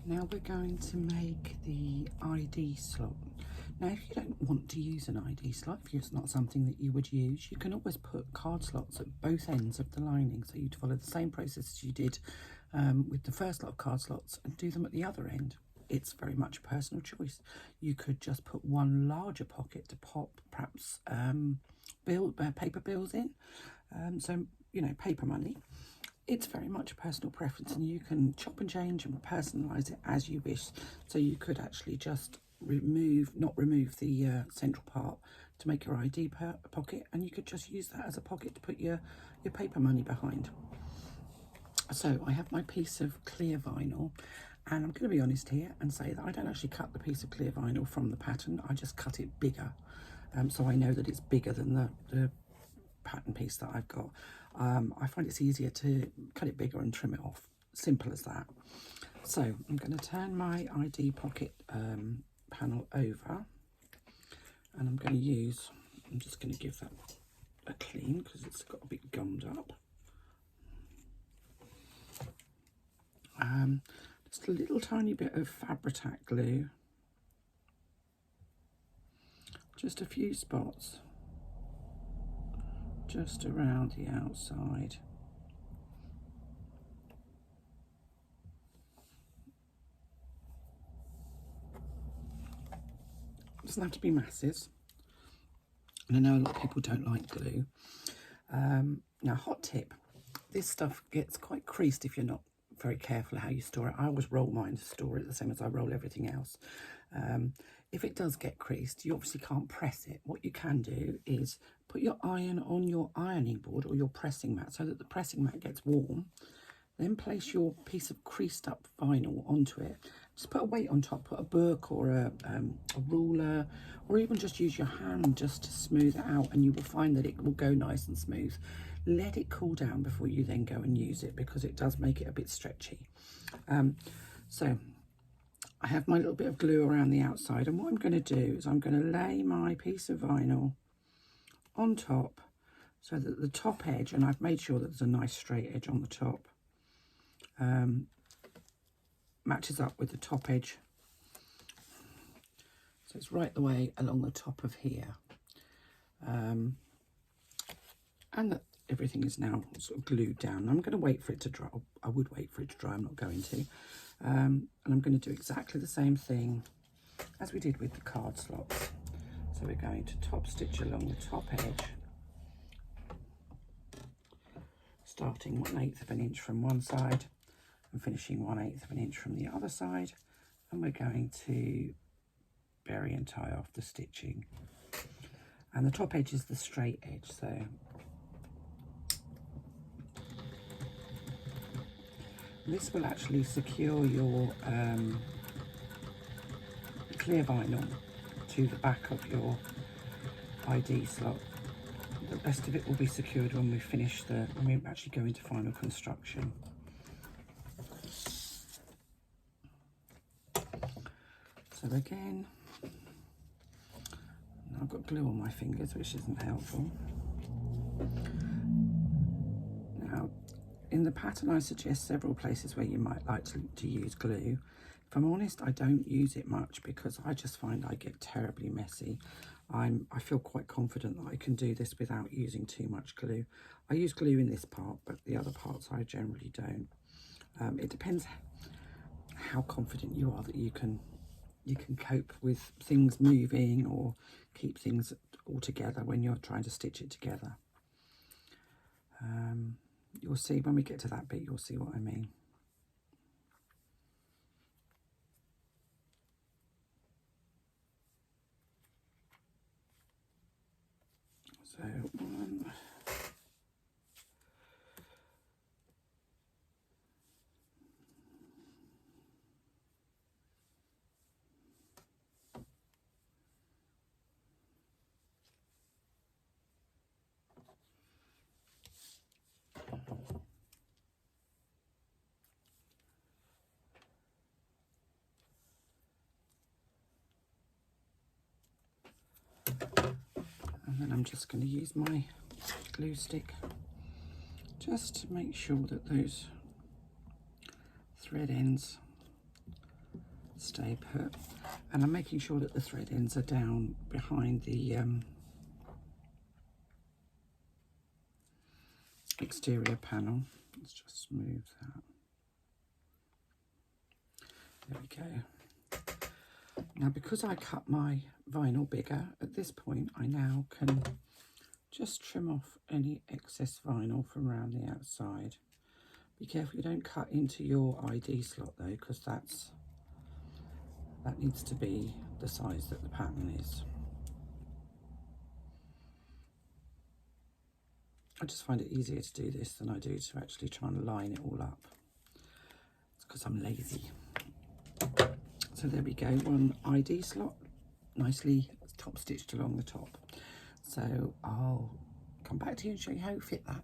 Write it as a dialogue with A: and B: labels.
A: Now we're going to make the ID slot. Now if you don't want to use an ID slot, if it's not something that you would use, you can always put card slots at both ends of the lining. So you'd follow the same process as you did with the first lot of card slots and do them at the other end. It's very much a personal choice. You could just put one larger pocket to pop perhaps paper bills in. So, you know, paper money. It's very much a personal preference, and you can chop and change and personalise it as you wish. So you could actually just not remove the central part to make your ID pocket, and you could just use that as a pocket to put your paper money behind. So I have my piece of clear vinyl, and I'm going to be honest here and say that I don't actually cut the piece of clear vinyl from the pattern. I just cut it bigger, so I know that it's bigger than the pattern piece that I've got. I find it's easier to cut it bigger and trim it off. Simple as that. So I'm going to turn my ID pocket panel over, and I'm just going to give that a clean because it's got a bit gummed up. Just a little tiny bit of Fabri-Tac glue, just a few spots just around the outside. It doesn't have to be massive, and I know a lot of people don't like glue. Now, hot tip, this stuff gets quite creased if you're not very careful how you store it. I always roll mine to store it the same as I roll everything else. If it does get creased, you obviously can't press it. What you can do is put your iron on your ironing board or your pressing mat so that the pressing mat gets warm. Then place your piece of creased up vinyl onto it. Just put a weight on top, put a book or a ruler, or even just use your hand just to smooth it out, and you will find that it will go nice and smooth. Let it cool down before you then go and use it, because it does make it a bit stretchy. So I have my little bit of glue around the outside, and what I'm going to do is I'm going to lay my piece of vinyl on top so that the top edge, and I've made sure that there's a nice straight edge on the top, matches up with the top edge. So it's right the way along the top of here. And that everything is now sort of glued down. I'm going to wait for it to dry. I would wait for it to dry, I'm not going to. And I'm going to do exactly the same thing as we did with the card slots. So we're going to top stitch along the top edge, starting 1/8 of an inch from one side and finishing 1/8 of an inch from the other side. And we're going to bury and tie off the stitching. And the top edge is the straight edge, so this will actually secure your clear vinyl to the back of your ID slot. The rest of it will be secured when we finish when we actually go into final construction. So again, I've got glue on my fingers, which isn't helpful. Now, in the pattern, I suggest several places where you might like to use glue. If I'm honest, I don't use it much because I just find I get terribly messy. I feel quite confident that I can do this without using too much glue. I use glue in this part, but the other parts I generally don't. It depends how confident you are that you can cope with things moving or keep things all together when you're trying to stitch it together. You'll see when we get to that bit, you'll see what I mean. So one, and then I'm just going to use my glue stick just to make sure that those thread ends stay put. And I'm making sure that the thread ends are down behind the exterior panel. Let's just smooth that. There we go. Now, because I cut my vinyl bigger, at this point I now can just trim off any excess vinyl from around the outside. Be careful you don't cut into your ID slot though, because that needs to be the size that the pattern is. I just find it easier to do this than I do to actually try and line it all up. It's because I'm lazy. So there we go, one ID slot, nicely top stitched along the top. So I'll come back to you and show you how you fit that.